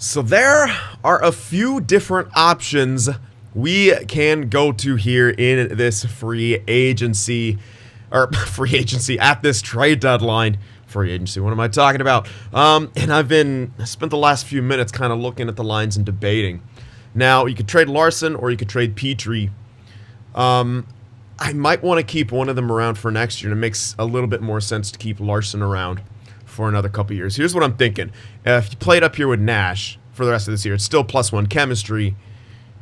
So there are a few different options we can go to here in this free agency, or free agency at this trade deadline. Free agency, what am I talking about? And I spent the last few minutes kind of looking at the lines and debating. Now, you could trade Larson or you could trade Petrie. I might want to keep one of them around for next year, and it makes a little bit more sense to keep Larson around for another couple years. Here's what I'm thinking. If you played up here with Nash for the rest of this year, it's still +1 chemistry.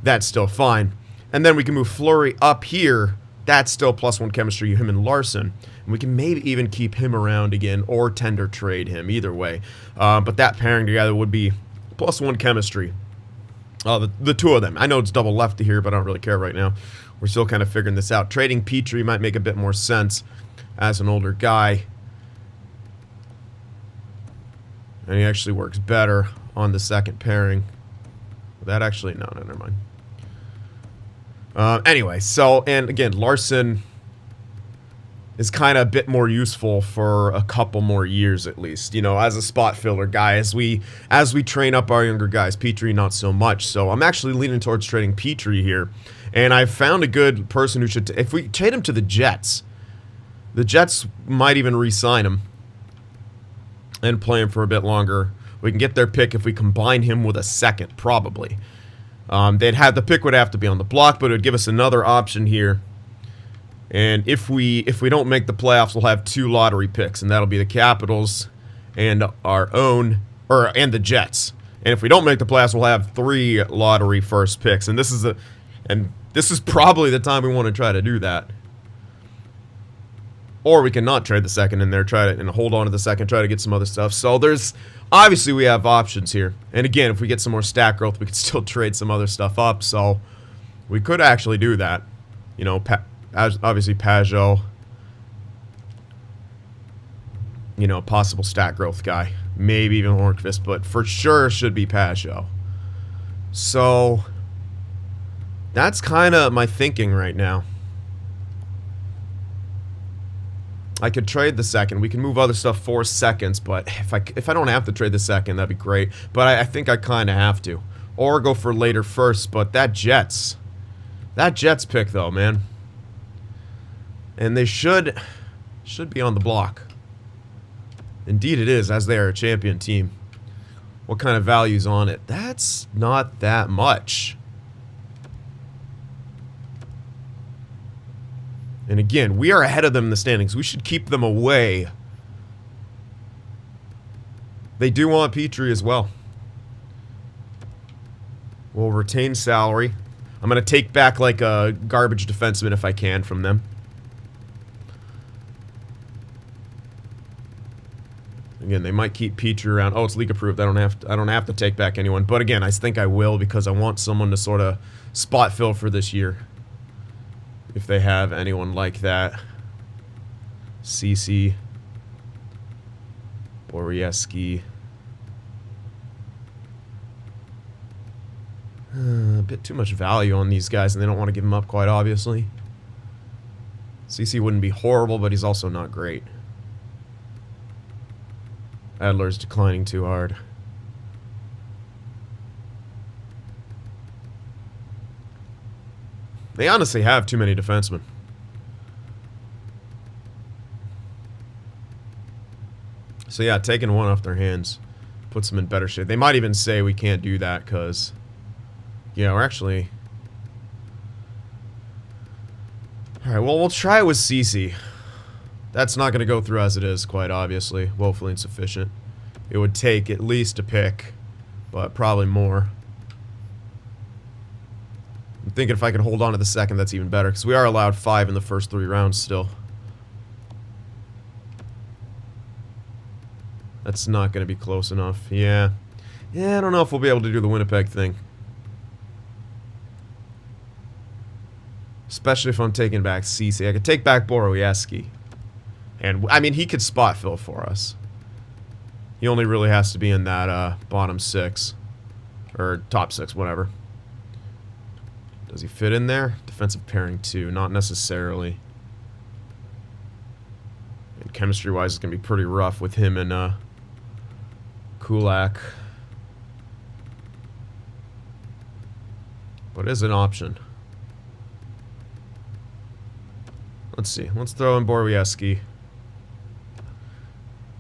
That's still fine. And then we can move Fleury up here. That's still +1 chemistry, him and Larson. And we can maybe even keep him around again or tender trade him, either way. But that pairing together would be +1 chemistry. The two of them. I know it's double lefty here, but I don't really care right now. We're still kind of figuring this out. Trading Petrie might make a bit more sense as an older guy. And he actually works better on the second pairing. That actually, no, never mind. Anyway, so, and again, Larson is kind of a bit more useful for a couple more years at least, you know, as a spot filler guy, as we train up our younger guys. Petrie, not so much. So I'm actually leaning towards trading Petrie here. And I've found a good person who should, if we trade him to the Jets might even re-sign him and play him for a bit longer. We can get their pick if we combine him with a second, probably. The pick would have to be on the block, but it would give us another option here. And if we don't make the playoffs, we'll have 2 lottery picks, and that'll be the Capitals and our own, and the Jets. And if we don't make the playoffs, we'll have 3 lottery first picks. And this is probably the time we want to try to do that. Or we can not trade the second in there, and hold on to the second, try to get some other stuff. So obviously we have options here. And again, if we get some more stat growth, we could still trade some other stuff up. So we could actually do that. You know, obviously Pajot, you know, possible stat growth guy. Maybe even Hornqvist, but for sure should be Pajot. So that's kind of my thinking right now. I could trade the second. We can move other stuff for seconds, but if I don't have to trade the second, that'd be great. But I think I kind of have to. Or go for later first, but that Jets pick though, man. And they should be on the block. Indeed it is, as they are a champion team. What kind of value's on it? That's not that much. And again, we are ahead of them in the standings. We should keep them away. They do want Petrie as well. We'll retain salary. I'm going to take back like a garbage defenseman if I can from them. Again, they might keep Petrie around. Oh, it's league approved. I don't have to take back anyone. But again, I think I will because I want someone to sort of spot fill for this year. If they have anyone like that. CC. Borieski. A bit too much value on these guys, and they don't want to give them up quite obviously. CC wouldn't be horrible, but he's also not great. Adler's declining too hard. They honestly have too many defensemen. So yeah, taking one off their hands puts them in better shape. They might even say we can't do that because, yeah, we're actually... Alright, well, we'll try with CC. That's not going to go through as it is, quite obviously. Woefully insufficient. It would take at least a pick, but probably more. I'm thinking if I can hold on to the second, that's even better, because we are allowed 5 in the first 3 rounds still. That's not going to be close enough. Yeah, I don't know if we'll be able to do the Winnipeg thing. Especially if I'm taking back CC. I could take back Borieski. And, I mean, he could spot fill for us. He only really has to be in that bottom 6. Or top 6, whatever. Does he fit in there? Defensive pairing 2, not necessarily. And chemistry-wise, it's going to be pretty rough with him and Kulak. But it is an option. Let's see. Let's throw in Borwiecki.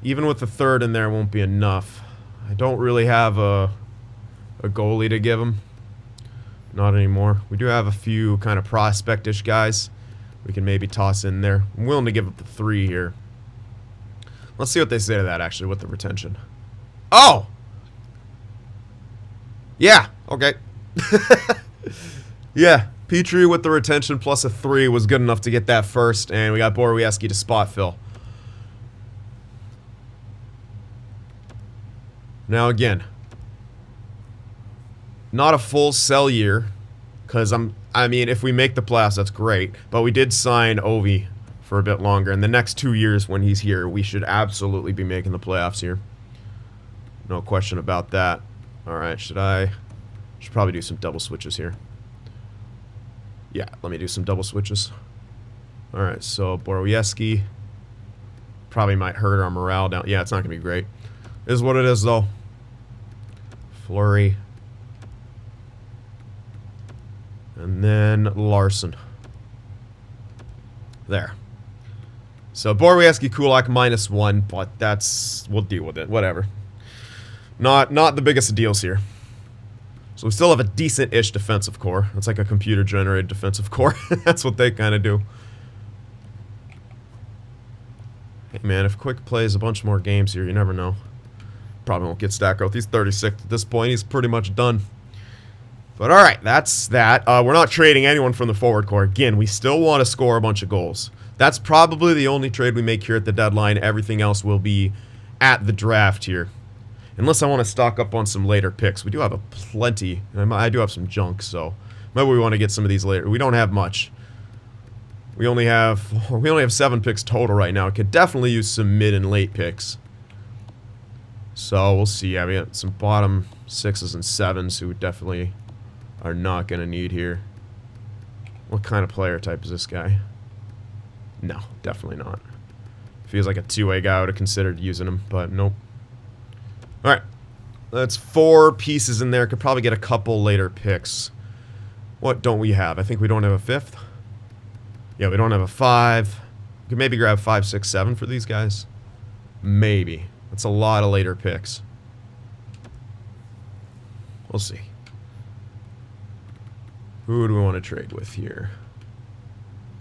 Even with the third in there, won't be enough. I don't really have a goalie to give him. Not anymore. We do have a few kind of prospect-ish guys we can maybe toss in there. I'm willing to give up the 3 here. Let's see what they say to that, actually, with the retention. Oh! Yeah, okay. Yeah, Petrie with the retention plus a 3 was good enough to get that first, and we got Borwiecki to spot fill. Now again, not a full sell year, because I mean, if we make the playoffs, that's great. But we did sign Ovi for a bit longer, and the next 2 years when he's here, we should absolutely be making the playoffs here. No question about that. All right, should probably do some double switches here. Yeah, let me do some double switches. All right, so Borwiecki probably might hurt our morale down. Yeah, it's not gonna be great. Is what it is, though. Fleury. And then Larson. There. So Borwiecki, Kulak -1, but we'll deal with it. Whatever. Not the biggest of deals here. So we still have a decent-ish defensive core. It's like a computer-generated defensive core. That's what they kind of do. Hey man, if Quick plays a bunch more games here, you never know. Probably won't get stat growth. He's 36 at this point. He's pretty much done. But alright, that's that. We're not trading anyone from the forward core. Again, we still want to score a bunch of goals. That's probably the only trade we make here at the deadline. Everything else will be at the draft here. Unless I want to stock up on some later picks. We do have a plenty. I do have some junk, so maybe we want to get some of these later. We don't have much. We only have 7 picks total right now. Could definitely use some mid and late picks. So we'll see. Yeah, we have some bottom 6s and 7s who definitely are not going to need here. What kind of player type is this guy? No, definitely not. Feels like a two-way guy. I would have considered using him, but nope. Alright. That's 4 pieces in there. Could probably get a couple later picks. What don't we have? I think we don't have a 5th. Yeah, we don't have a 5. We could maybe grab 5, 6, 7 for these guys. Maybe. That's a lot of later picks. We'll see. Who do we want to trade with here?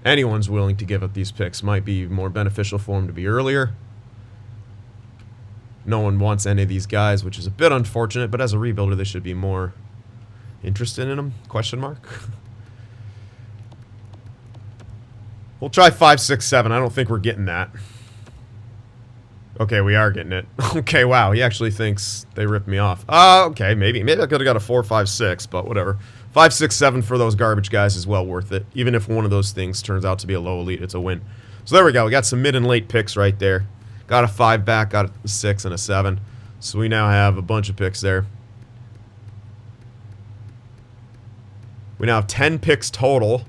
Anyone's willing to give up these picks. Might be more beneficial for them to be earlier. No one wants any of these guys, which is a bit unfortunate, but as a rebuilder, they should be more interested in them? Question mark? We'll try 5, 6, 7. I don't think we're getting that. Okay, we are getting it. Okay, wow. He actually thinks they ripped me off. Okay, maybe. Maybe I could have got a 4, 5, 6, but whatever. 5, 6, 7 for those garbage guys is well worth it. Even if one of those things turns out to be a low elite, it's a win. So there we go. We got some mid and late picks right there. Got a 5 back, got a 6 and a 7. So we now have a bunch of picks there. We now have 10 picks total.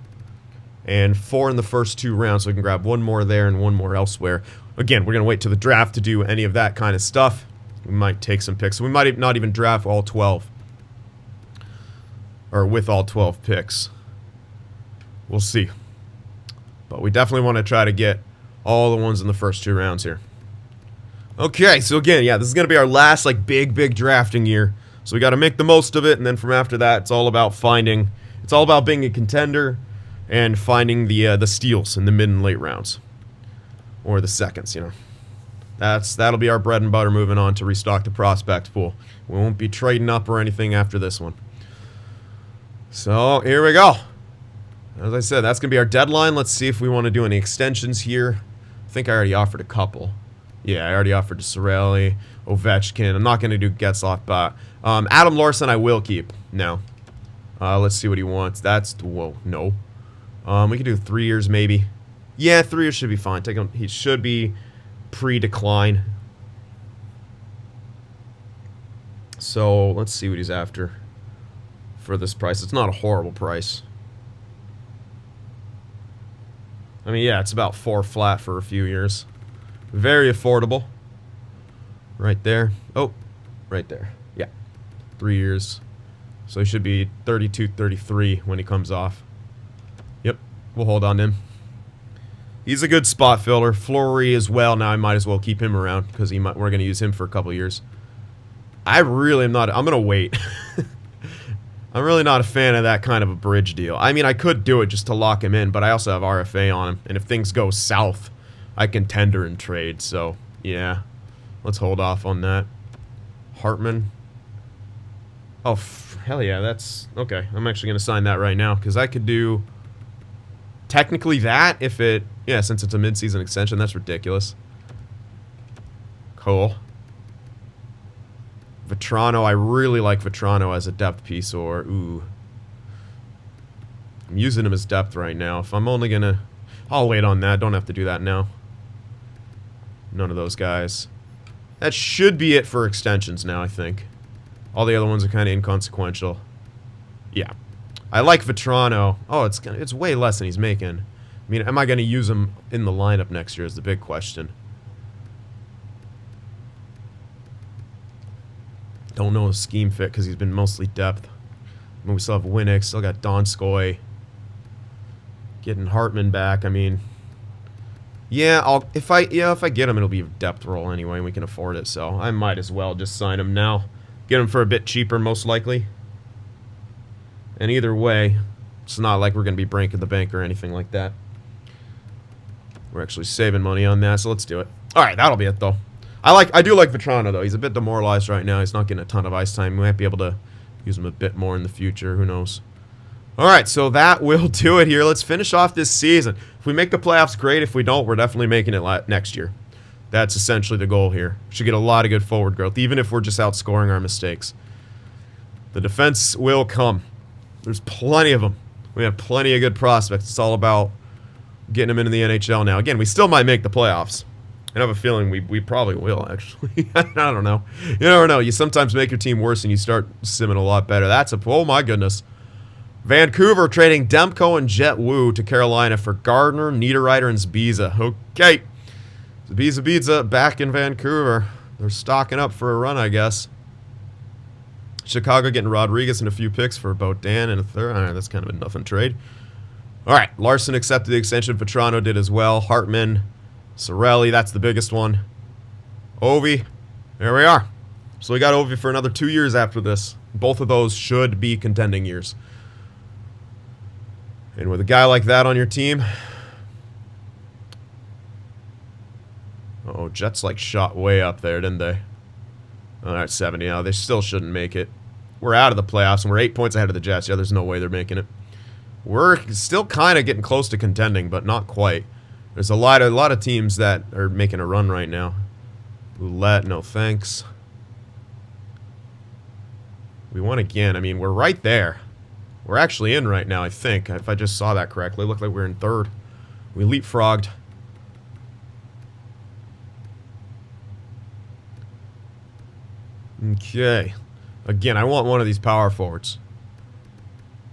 And 4 in the first 2 rounds, so we can grab 1 more there and 1 more elsewhere. Again, we're going to wait till the draft to do any of that kind of stuff. We might take some picks. We might not even draft all 12. Or with all 12 picks. We'll see. But we definitely want to try to get all the ones in the first 2 rounds here. Okay, so again, yeah, this is going to be our last like big drafting year. So we got to make the most of it, and then from after that, it's all about finding... It's all about being a contender and finding the steals in the mid and late rounds. Or the seconds, you know. That'll be our bread and butter moving on to restock the prospect pool. We won't be trading up or anything after this one. So, here we go. As I said, that's going to be our deadline. Let's see if we want to do any extensions here. I think I already offered a couple. Yeah, I already offered to Sorelli, Ovechkin. I'm not going to do Getzlaf, but Adam Larson I will keep now. Let's see what he wants. Whoa, no. We can do 3 years maybe. Yeah, 3 years should be fine. Take him. He should be pre-decline. So let's see what he's after for this price. It's not a horrible price. I mean, yeah, it's about 4 flat for a few years. Very affordable. Right there. Oh, right there. Yeah, 3 years. So he should be 32, 33 when he comes off. Yep, we'll hold on to him. He's a good spot filler. Fleury as well. Now I might as well keep him around because we're going to use him for a couple years. I really am not. I'm going to wait. I'm really not a fan of that kind of a bridge deal. I mean, I could do it just to lock him in, but I also have RFA on him. And if things go south, I can tender and trade. So, yeah. Let's hold off on that. Hartman. Oh, hell yeah. That's... Okay. I'm actually going to sign that right now because I could do... Technically that if it... Yeah, since it's a mid-season extension, that's ridiculous. Cool. Vetrano, I really like Vetrano as a depth piece, or, ooh. I'm using him as depth right now. If I'm only gonna... I'll wait on that. Don't have to do that now. None of those guys. That should be it for extensions now, I think. All the other ones are kind of inconsequential. Yeah. I like Vetrano. Oh, it's way less than he's making. I mean, am I going to use him in the lineup next year is the big question. Don't know his scheme fit because he's been mostly depth. I mean, we still have Winnick, still got Donskoy. Getting Hartman back, I mean... Yeah, if I get him, it'll be a depth role anyway, and we can afford it, so I might as well just sign him now. Get him for a bit cheaper, most likely. And either way, it's not like we're going to be breaking the bank or anything like that. We're actually saving money on that, so let's do it. Alright, that'll be it, though. I do like Vetrano, though. He's a bit demoralized right now. He's not getting a ton of ice time. We might be able to use him a bit more in the future. Who knows? Alright, so that will do it here. Let's finish off this season. If we make the playoffs, great. If we don't, we're definitely making it next year. That's essentially the goal here. Should get a lot of good forward growth, even if we're just outscoring our mistakes. The defense will come. There's plenty of them. We have plenty of good prospects. It's all about getting them into the NHL now. Again, we still might make the playoffs. I have a feeling we probably will, actually. I don't know. You never know. You sometimes make your team worse and you start simming a lot better. Oh my goodness. Vancouver trading Demko and Jet Wu to Carolina for Gardner, Niederreiter, and Zbiza. Okay. Zbiza back in Vancouver. They're stocking up for a run, I guess. Chicago getting Rodriguez and a few picks for Beaudin and a third. All right, that's kind of a nothing trade. All right, Larson accepted the extension. Vetrano did as well. Hartman, Cirelli, that's the biggest one. Ovi, there we are. So we got Ovi for another 2 years after this. Both of those should be contending years. And with a guy like that on your team... Uh-oh, Jets like shot way up there, didn't they? All right, 70 now. They still shouldn't make it. We're out of the playoffs, and we're 8 points ahead of the Jets. Yeah, there's no way they're making it. We're still kind of getting close to contending, but not quite. There's a lot of teams that are making a run right now. Roulette, no thanks. We won again. I mean, we're right there. We're actually in right now, I think. If I just saw that correctly. It looked like we were in third. We leapfrogged. Okay. Again, I want one of these power forwards.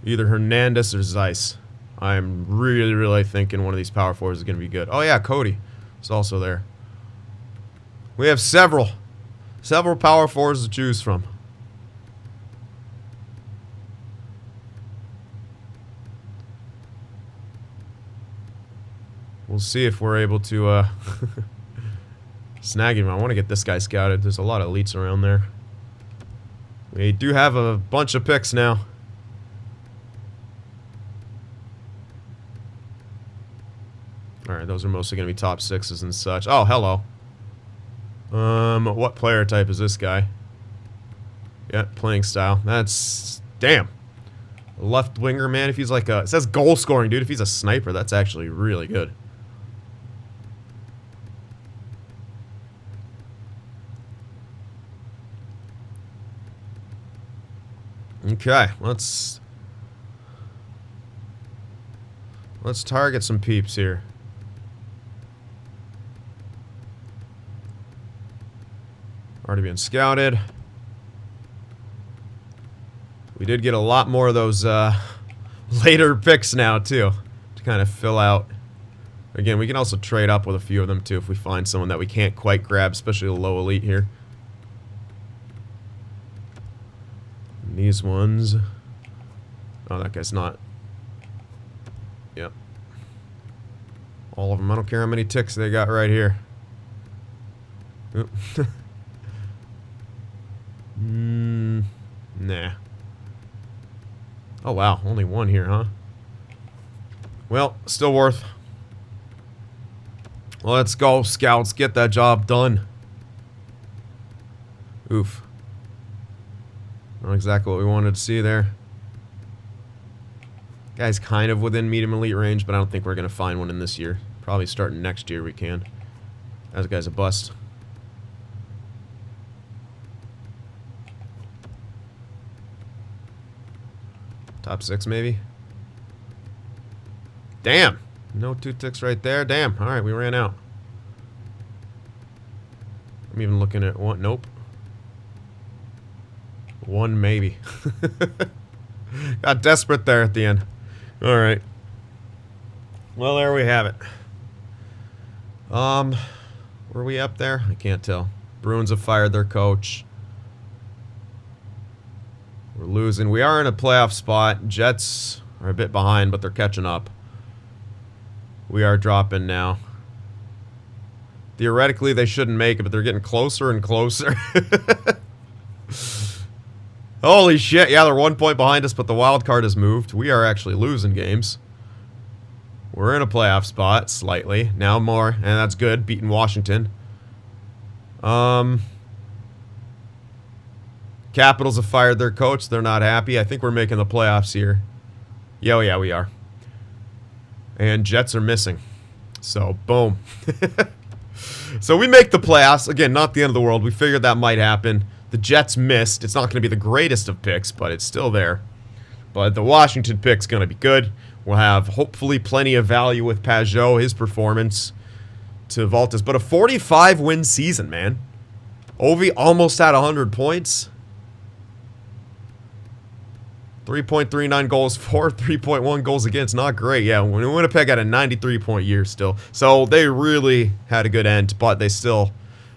Either Hernandez or Zeiss. I'm really thinking one of these power forwards is going to be good. Oh, yeah, Cody is also there. We have several power forwards to choose from. We'll see if we're able to snag him. I want to get this guy scouted. There's a lot of elites around there. We do have a bunch of picks now. Alright, those are mostly going to be top sixes and such. Oh, hello. What player type is this guy? Yeah, playing style. That's... Damn. Left winger, man. If he's like a... It says goal scoring, dude. If he's a sniper, that's actually really good. Okay, let's target some peeps here. Already been scouted. We did get a lot more of those later picks now too, to kind of fill out. Again, we can also trade up with a few of them too if we find someone that we can't quite grab, especially a low elite here. these ones. Oh, that guy's not. Yep. All of them. I don't care how many ticks they got right here. Nah. Oh, wow. Only one here, huh? Well, still worth. Let's go, Scouts. Get that job done. Oof. Not exactly what we wanted to see there. Guy's kind of within medium elite range, but I don't think we're going to find one in this year. Probably starting next year we can. That guy's a bust. Top 6 maybe? Damn! No 2 ticks right there. Damn. Alright, we ran out. I'm even looking at one. Nope. 1 maybe. Got desperate there at the end. Alright. Well, there we have it. Were we up there? I can't tell. Bruins have fired their coach. We're losing. We are in a playoff spot. Jets are a bit behind, but they're catching up. We are dropping now. Theoretically, they shouldn't make it, but they're getting closer and closer. Holy shit. Yeah, they're 1 point behind us, but the wild card has moved. We are actually losing games. We're in a playoff spot, slightly. Now more, and that's good. Beating Washington. Capitals have fired their coach. They're not happy. I think we're making the playoffs here. Yeah, we are. And Jets are missing. So, boom. So we make the playoffs. Again, not the end of the world. We figured that might happen. The Jets missed. It's not going to be the greatest of picks, but it's still there. But the Washington pick's going to be good. We'll have, hopefully, plenty of value with Pajot, his performance, to vault us. But a 45-win season, man. Ovi almost had 100 points. 3.39 goals for, 3.1 goals against. Not great. Yeah, Winnipeg had a 93-point year still. So they really had a good end, but they still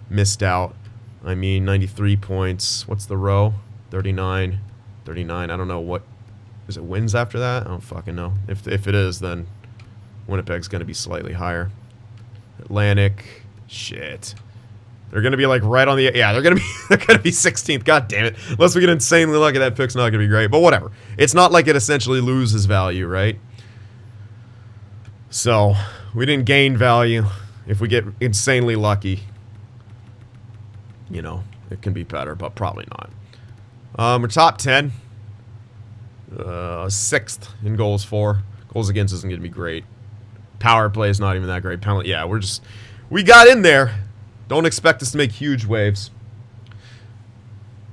missed out. I mean, 93 points. What's the row? 39. 39. I don't know what. Is it wins after that? I don't fucking know. If it is, then Winnipeg's going to be slightly higher. Atlantic. Shit. They're going to be like right on the... Yeah, they're going to be 16th. God damn it. Unless we get insanely lucky, that pick's not going to be great. But whatever. It's not like it essentially loses value, right? So, we didn't gain value. If we get insanely lucky, you know, it can be better, but probably not. We're top 10. 6th in goals for. Goals against isn't going to be great. Power play is not even that great. Penalty, yeah, we got in there. Don't expect us to make huge waves.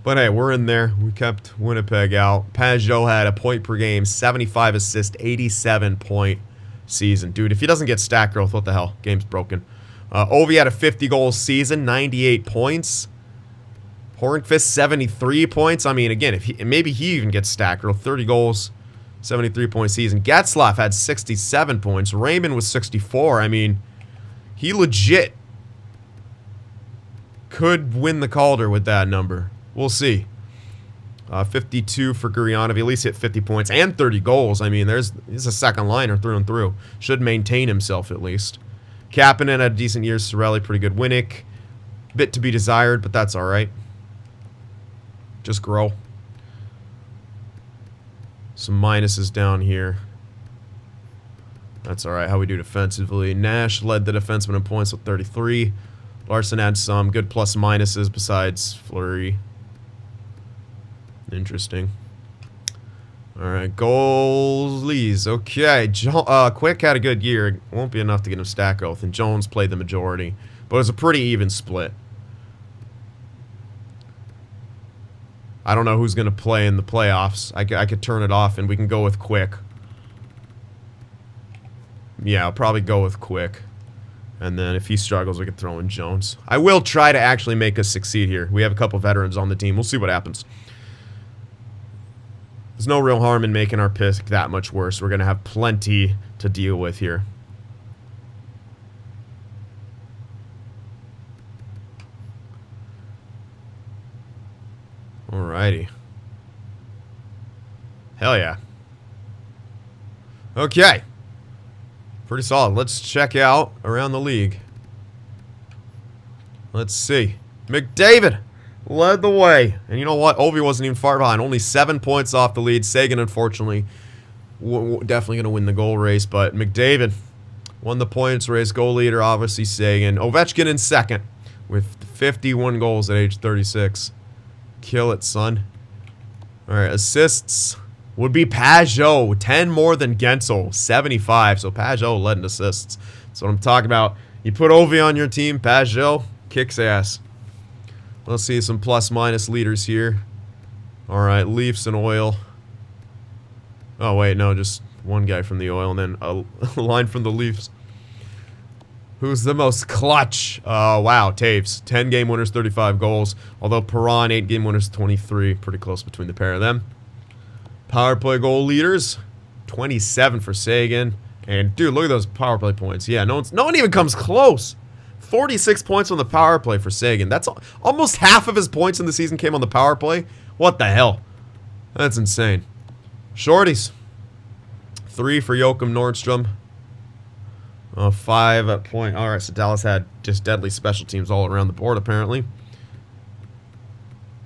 But hey, we're in there. We kept Winnipeg out. Pajot had a point per game, 75 assists, 87-point season. Dude, if he doesn't get stat growth, what the hell? Game's broken. Ovi had a 50-goal season, 98 points. Hornqvist, 73 points. I mean, again, maybe he even gets stat growth. 30 goals, 73-point season. Getzlaf had 67 points. Raymond was 64. I mean, he legit could win the Calder with that number. We'll see. 52 for Gurrianov. He at least hit 50 points and 30 goals. I mean, he's a second liner through and through. Should maintain himself at least. Kapanen had a decent year. Sorelli, pretty good. Winnick, bit to be desired, but that's all right. Just grow. Some minuses down here. That's all right. How we do defensively. Nash led the defenseman in points with 33. Larson had some good plus minuses besides Fleury. Interesting. All right, goalies. Okay, Quick had a good year. It won't be enough to get him stat growth, and Jones played the majority. But it was a pretty even split. I don't know who's going to play in the playoffs. I could turn it off, and we can go with Quick. Yeah, I'll probably go with Quick. And then if he struggles, we could throw in Jones. I will try to actually make us succeed here. We have a couple veterans on the team. We'll see what happens. There's no real harm in making our pick that much worse. We're going to have plenty to deal with here. Alrighty. Hell yeah. Okay. Pretty solid. Let's check out around the league. Let's see. McDavid led the way. And you know what? Ovi wasn't even far behind. Only 7 points off the lead. Seguin, unfortunately, definitely going to win the goal race. But McDavid won the points race. Goal leader, obviously, Seguin. Ovechkin in second with 51 goals at age 36. Kill it, son. All right, assists would be Pajot. 10 more than Gensel. 75. So Pajot led in assists. That's what I'm talking about. You put Ovi on your team, Pajot kicks ass. Let's see some plus-minus leaders here. All right, Leafs and Oil. Oh, wait, no, just one guy from the Oil and then a line from the Leafs. Who's the most clutch? Wow, Taves. 10 game winners, 35 goals. Although Perron, 8 game winners, 23. Pretty close between the pair of them. Power play goal leaders. 27 for Seguin. And, dude, look at those power play points. Yeah, no one even comes close. 46 points on the power play for Seguin. That's almost half of his points in the season came on the power play. What the hell? That's insane. Shorties. 3 for Joachim Nordstrom. 5 at point. All right, so Dallas had just deadly special teams all around the board, apparently.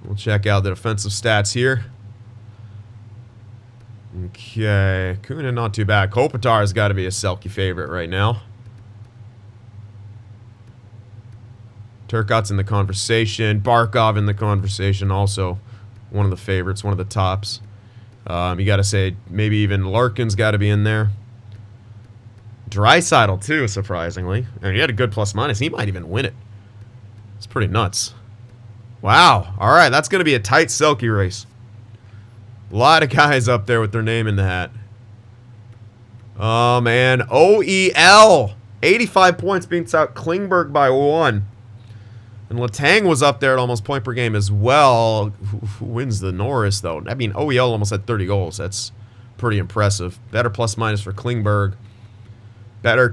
We'll check out the defensive stats here. Okay. Kuna, not too bad. Kopitar has got to be a Selke favorite right now. Turcotte's in the conversation. Barkov in the conversation. Also one of the favorites, one of the tops. You got to say maybe even Larkin's got to be in there. Draisaitl too, surprisingly. And he had a good plus-minus. He might even win it. It's pretty nuts. Wow. All right, that's going to be a tight Selke race. A lot of guys up there with their name in the hat. Oh, man. OEL. 85 points, beats out Klingberg by 1. And Letang was up there at almost point per game as well. Who wins the Norris, though? I mean, OEL almost had 30 goals. That's pretty impressive. Better plus-minus for Klingberg. Better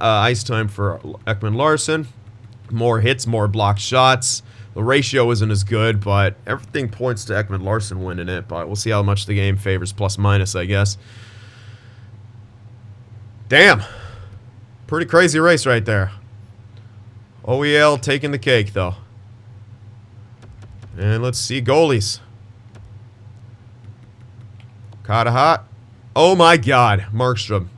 ice time for Ekman-Larsson. More hits, more blocked shots. The ratio isn't as good, but everything points to Ekman-Larsson winning it. But we'll see how much the game favors plus-minus, I guess. Damn. Pretty crazy race right there. OEL taking the cake, though. And let's see goalies. Katahat. Oh, my God. Markstrom.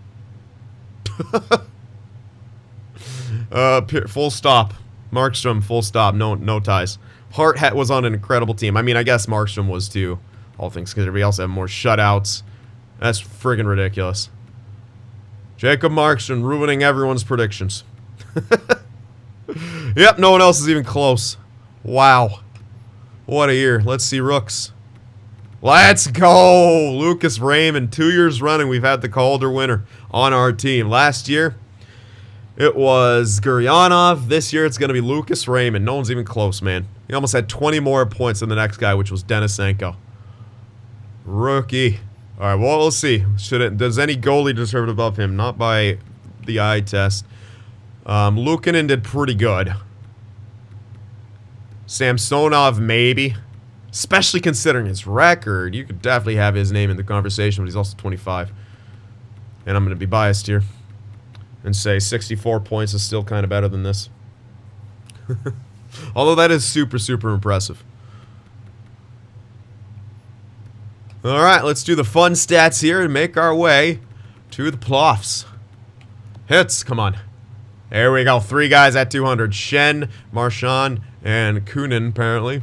Full stop. Markstrom, full stop. No ties. Hart was on an incredible team. I mean, I guess Markstrom was too, all things considered. We also have more shutouts. That's friggin' ridiculous. Jacob Markstrom ruining everyone's predictions. Yep, no one else is even close. Wow. What a year. Let's see Rooks. Let's go! Lucas Raymond. 2 years running, we've had the Calder winner on our team. Last year, it was Guryanov. This year, it's going to be Lucas Raymond. No one's even close, man. He almost had 20 more points than the next guy, which was Denisenko. Rookie. All right, well, we'll see. Does any goalie deserve it above him? Not by the eye test. Luukkonen did pretty good. Samsonov, maybe. Especially considering his record. You could definitely have his name in the conversation, but he's also 25. And I'm going to be biased here and say 64 points is still kind of better than this. Although that is super, super impressive. Alright, let's do the fun stats here and make our way to the playoffs. Hits, come on. There we go, 3 guys at 200. Shen, Marchand, and Kunin, apparently.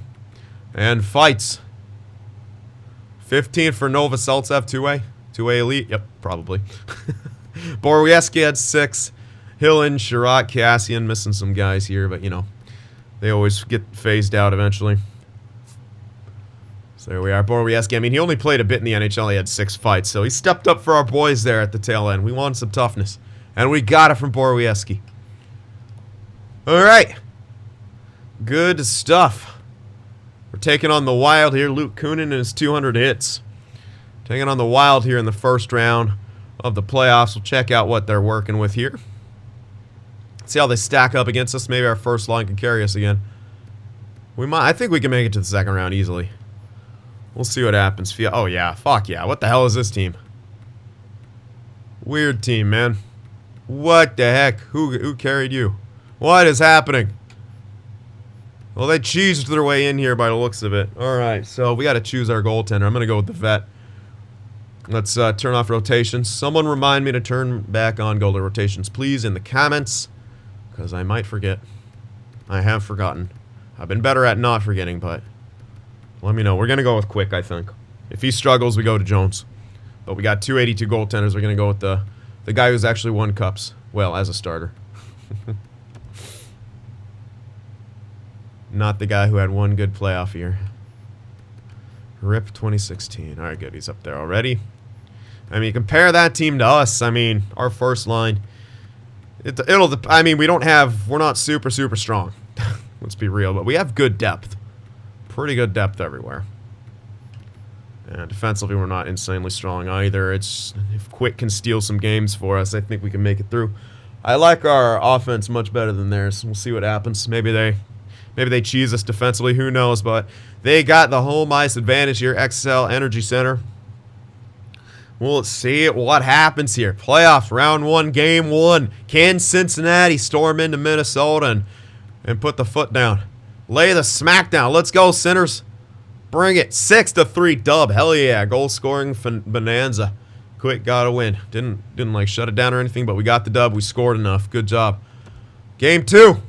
And fights. 15 for Novoseltsev, 2A. 2A Elite, yep, probably. Borwiecki had 6. Hillen, Sherratt, Cassian, missing some guys here, but you know, they always get phased out eventually. So there we are, Borwiecki. I mean, he only played a bit in the NHL. He had 6 fights, so he stepped up for our boys there at the tail end. We wanted some toughness, and we got it from Borwiecki. All right. Good stuff. We're taking on the Wild here. Luke Kunin and his 200 hits. Taking on the Wild here in the first round of the playoffs. We'll check out what they're working with here. See how they stack up against us. Maybe our first line can carry us again. I think we can make it to the second round easily. We'll see what happens. Oh, yeah. Fuck yeah. What the hell is this team? Weird team, man. What the heck? Who carried you? What is happening? Well, they cheesed their way in here by the looks of it. Alright, so we got to choose our goaltender. I'm going to go with the vet. Let's turn off rotations. Someone remind me to turn back on goalie rotations, please, in the comments. Because I might forget. I have forgotten. I've been better at not forgetting, but let me know. We're going to go with Quick, I think. If he struggles, we go to Jones. But we got 282 goaltenders. We're going to go with the guy who's actually won cups. Well, as a starter. Not the guy who had one good playoff year. RIP 2016. Alright, good. He's up there already. I mean, compare that team to us. I mean, our first line. I mean, we're not super strong. Let's be real, but we have good depth. Pretty good depth everywhere. And defensively, we're not insanely strong either. If Quick can steal some games for us, I think we can make it through. I like our offense much better than theirs. We'll see what happens. Maybe they cheese us defensively. Who knows? But they got the home ice advantage here. XL Energy Center. We'll see what happens here. Playoffs, round 1, game 1. Can Cincinnati storm into Minnesota and put the foot down? Lay the smack down. Let's go, Cynners. Bring it. 6-3 dub. Hell yeah. Goal scoring bonanza. Quick got a win. Didn't like shut it down or anything, but we got the dub. We scored enough. Good job. Game 2.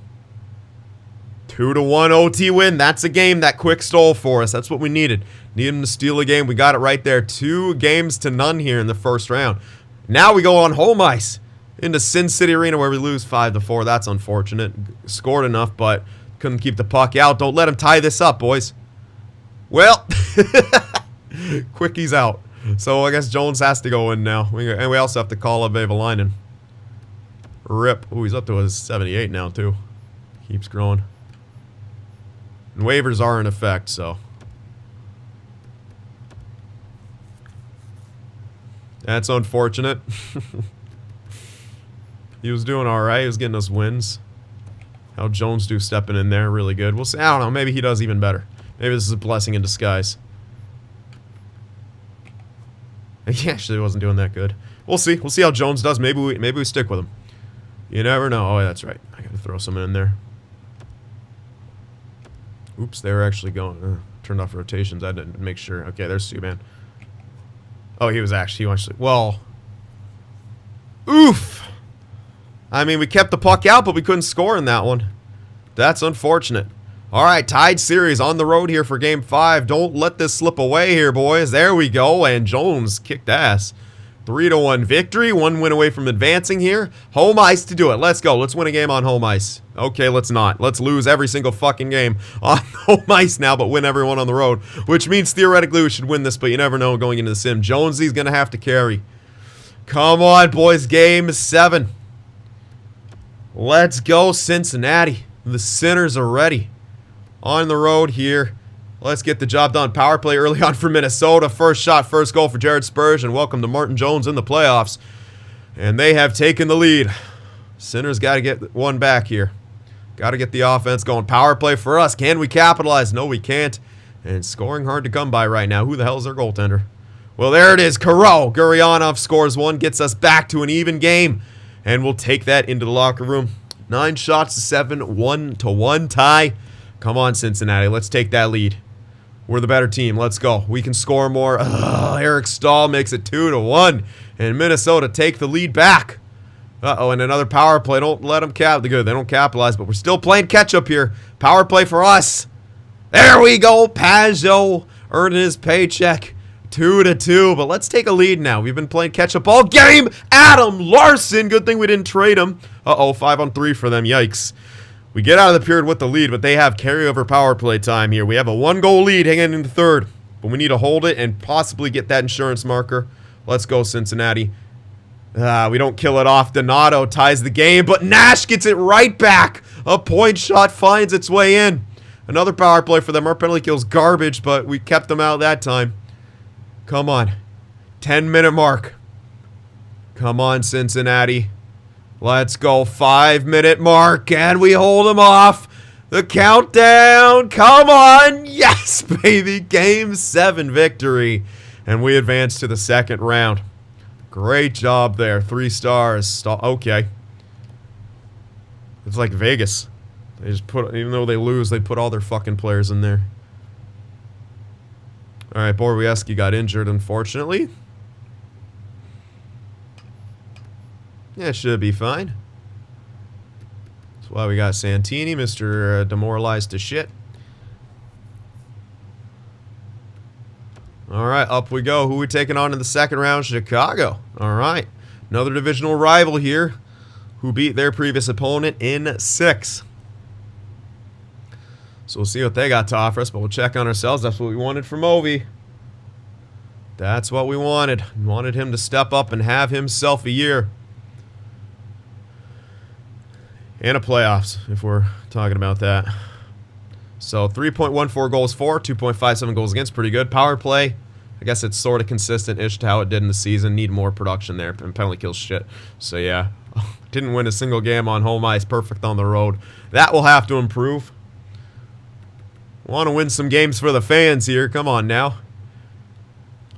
2-1 OT win. That's a game that Quick stole for us. That's what we needed. Needed him to steal a game. We got it right there. 2-0 here in the first round. Now we go on home ice into Sin City Arena where we lose 5-4. That's unfortunate. Scored enough, but couldn't keep the puck out. Don't let him tie this up, boys. Well, Quickie's out. So I guess Jones has to go in now. And we also have to call up Vavalainen. RIP. Ooh, he's up to his 78 now, too. Keeps growing. And waivers are in effect, so. That's unfortunate. He was doing alright. He was getting us wins. How Jones do stepping in there. Really good. We'll see. I don't know. Maybe he does even better. Maybe this is a blessing in disguise. He actually wasn't doing that good. We'll see. We'll see how Jones does. Maybe we stick with him. You never know. Oh, that's right. I gotta throw someone in there. Oops, they were actually going. Turned off rotations. I didn't make sure. Okay, there's Subban. Oh, he actually. Well. Oof! I mean, we kept the puck out, but we couldn't score in that one. That's unfortunate. Alright, tied series on the road here for Game 5. Don't let this slip away here, boys. There we go, and Jones kicked ass. 3-1 victory. 1 win away from advancing here. Home ice to do it. Let's go. Let's win a game on home ice. Okay, let's not. Let's lose every single fucking game on home ice now, but win everyone on the road. Which means theoretically we should win this, but you never know going into the sim. Jonesy's going to have to carry. Come on, boys. Game 7. Let's go, Cincinnati. The Cynners are ready. On the road here. Let's get the job done. Power play early on for Minnesota. First shot, first goal for Jared Spurgeon. Welcome to Martin Jones in the playoffs. And they have taken the lead. Cynners got to get one back here. Got to get the offense going. Power play for us. Can we capitalize? No, we can't. And scoring hard to come by right now. Who the hell is their goaltender? Well, there it is. Guryanov scores 1. Gets us back to an even game. And we'll take that into the locker room. 9 shots to 7. 1-1 tie. Come on, Cincinnati. Let's take that lead. We're the better team. Let's go. We can score more. Eric Stahl makes it 2-1. And Minnesota take the lead back. Uh-oh, and another power play. Don't let them They don't capitalize, but we're still playing catch-up here. Power play for us. There we go. Pajot earning his paycheck. 2-2, but let's take a lead now. We've been playing catch-up all game. Adam Larson. Good thing we didn't trade him. Uh-oh, 5-on-3 for them. Yikes. We get out of the period with the lead, but they have carryover power play time here. We have a 1-goal lead hanging in the third, but we need to hold it and possibly get that insurance marker. Let's go, Cincinnati. We don't kill it off. Donato ties the game, but Nash gets it right back. A point shot finds its way in. Another power play for them. Our penalty kill's garbage, but we kept them out that time. Come on. 10-minute mark. Come on, Cincinnati. Let's go. 5-minute mark, and we hold them off. The countdown. Come on. Yes, baby. Game 7 victory. And we advance to the second round. Great job there. 3 stars. Okay. It's like Vegas. They just put, even though they lose, they put all their fucking players in there. Alright, Borwieski got injured, unfortunately. Yeah, it should be fine. That's why we got Santini, Mr. Demoralized to shit. Alright, up we go. Who are we taking on in the second round? Chicago. Alright. Another divisional rival here who beat their previous opponent in 6. So we'll see what they got to offer us, but we'll check on ourselves. That's what we wanted from Ovi. That's what we wanted. We wanted him to step up and have himself a year. And a playoffs, if we're talking about that. So 3.14 goals for, 2.57 goals against, pretty good. Power play, I guess it's sort of consistent-ish to how it did in the season. Need more production there, and penalty kills shit. So yeah, didn't win a single game on home ice, perfect on the road. That will have to improve. Want to win some games for the fans here, come on now.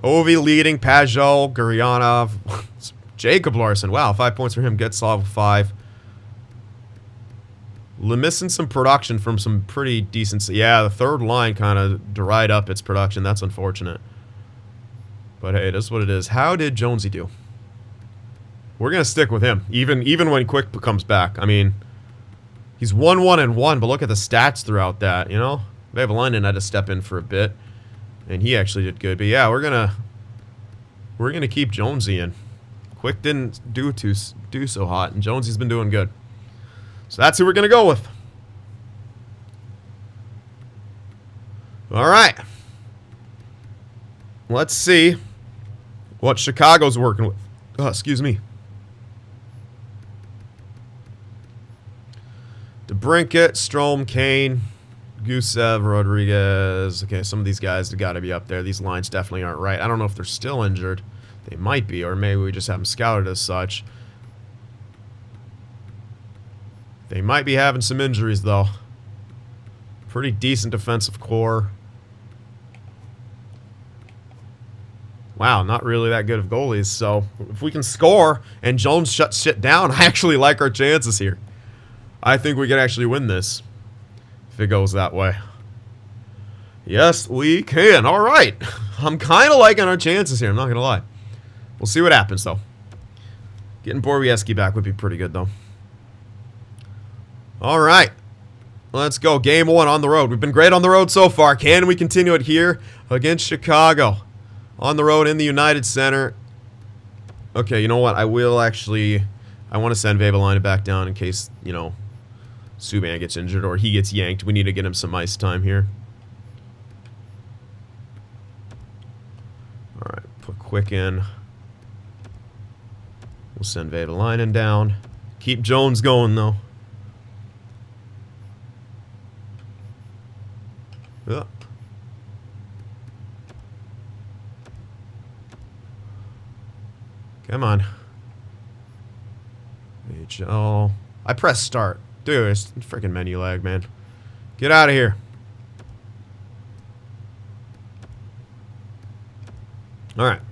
Ovi leading, Pajot, Guryanov, Jacob Larson, wow, 5 points for him, Getzlav 5. Missing some production from some pretty decent... Yeah, the third line kind of dried up its production. That's unfortunate. But hey, that's what it is. How did Jonesy do? We're going to stick with him, even when Quick comes back. I mean, he's 1-1-1, but look at the stats throughout that, you know? Vavalainen had to step in for a bit, and he actually did good. But yeah, we're gonna keep Jonesy in. Quick didn't do so hot, and Jonesy's been doing good. So that's who we're going to go with. All right. Let's see what Chicago's working with. Oh, excuse me. DeBrincat, Strome, Kane, Gusev, Rodriguez. Okay, some of these guys have got to be up there. These lines definitely aren't right. I don't know if they're still injured. They might be, or maybe we just have them scouted as such. They might be having some injuries, though. Pretty decent defensive core. Wow, not really that good of goalies. So, if we can score and Jones shuts shit down, I actually like our chances here. I think we can actually win this if it goes that way. Yes, we can. All right. I'm kind of liking our chances here. I'm not going to lie. We'll see what happens, though. Getting Borwieski back would be pretty good, though. All right, let's go. Game 1 on the road. We've been great on the road so far. Can we continue it here against Chicago? On the road in the United Center. Okay, you know what? I will actually... I want to send Vavalainen back down in case, you know, Subban gets injured or he gets yanked. We need to get him some ice time here. All right, put Quick in. We'll send Vavalainen down. Keep Jones going, though. Ugh. Come on. NHL. I pressed start. Dude, it's freaking menu lag, man. Get out of here. Alright.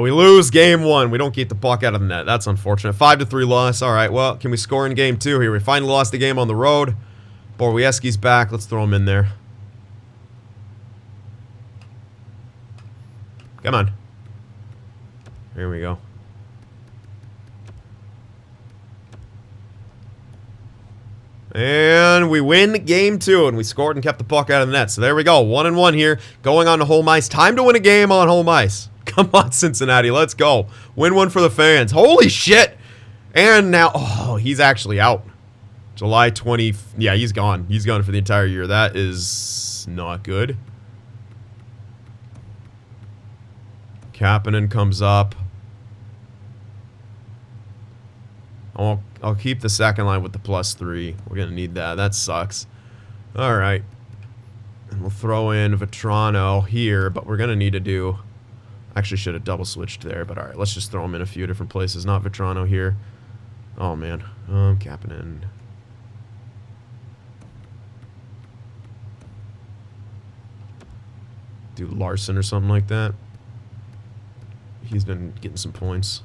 We lose game 1. We don't keep the puck out of the net. That's unfortunate. 5-3 loss. Alright, well, can we score in game 2 here? We finally lost the game on the road. Borwieski's back. Let's throw him in there. Come on. Here we go. And we win game 2, and we scored and kept the puck out of the net. So there we go. 1-1 here. Going on to home ice. Time to win a game on home ice. Come on, Cincinnati. Let's go. Win one for the fans. Holy shit. And now, oh, he's actually out. July 20. Yeah, he's gone. He's gone for the entire year. That is not good. Kapanen comes up. I'll keep the second line with the +3. We're going to need that. That sucks. All right. And we'll throw in Vetrano here, but we're going to need to do... Actually, should have double switched there, but all right. Let's just throw him in a few different places. Not Vetrano here. Oh, man. Kapanen. do Larson or something like that. He's been getting some points.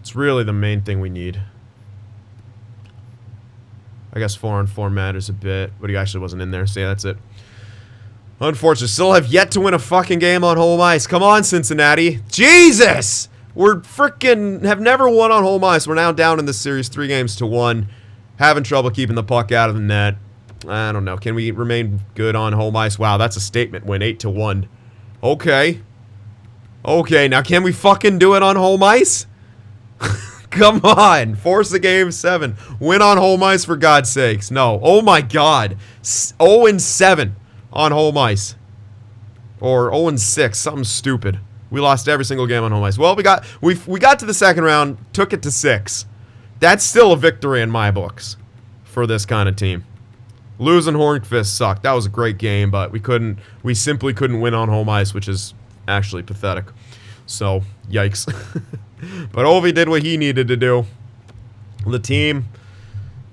It's really the main thing we need. I guess 4-on-4 matters a bit, but he actually wasn't in there, so yeah, that's it. Unfortunately, still have yet to win a fucking game on home ice. Come on, Cincinnati. Jesus! We're freaking have never won on home ice. We're now down in this series 3-1. Having trouble keeping the puck out of the net. I don't know. Can we remain good on home ice? Wow, that's a statement win, 8-1. Okay. Okay, now can we fucking do it on home ice? Come on. Force the game 7. Win on home ice for God's sakes. No. Oh my God. 0-7 on home ice. Or 0-6. Something stupid. We lost every single game on home ice. Well, we got to the second round, took it to 6. That's still a victory in my books for this kind of team. Losing Hornqvist sucked. That was a great game, but we simply couldn't win on home ice, which is actually pathetic. So, yikes. But Ovi did what he needed to do. The team,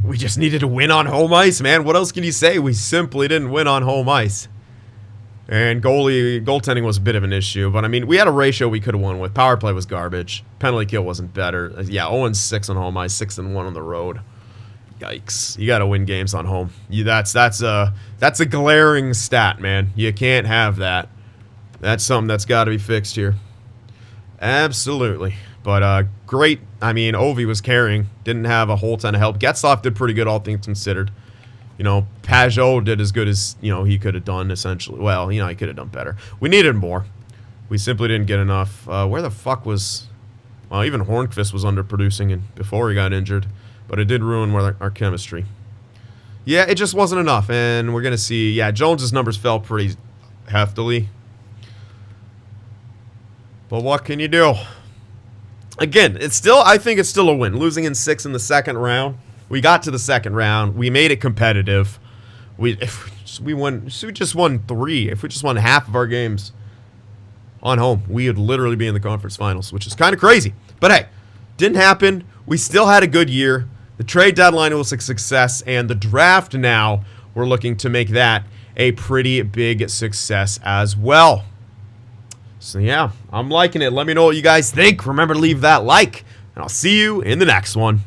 we just needed to win on home ice, man. What else can you say? We simply didn't win on home ice. And goaltending was a bit of an issue, but I mean, we had a ratio we could have won with. Power play was garbage. Penalty kill wasn't better. Yeah, 0-6 on home ice, 6-1 on the road. Yikes! You got to win games on home. That's a glaring stat, man. You can't have that. That's something that's got to be fixed here. Absolutely. But great. I mean, Ovi was carrying. Didn't have a whole ton of help. Getzlaf did pretty good, all things considered. You know, Pajot did as good as, you know, he could have done, essentially. Well, you know, he could have done better. We needed more. We simply didn't get enough. Where the fuck was... Well, even Hornqvist was underproducing before he got injured. But it did ruin our chemistry. Yeah, it just wasn't enough. And we're going to see... Yeah, Jones's numbers fell pretty heftily. But what can you do? Again, I think it's still a win. Losing in 6 in the second round. We got to the second round. We made it competitive. If we just won 3. If we just won half of our games on home, we would literally be in the conference finals, which is kind of crazy. But hey, didn't happen. We still had a good year. The trade deadline was a success, and the draft now, we're looking to make that a pretty big success as well. So yeah, I'm liking it. Let me know what you guys think. Remember to leave that like, and I'll see you in the next one.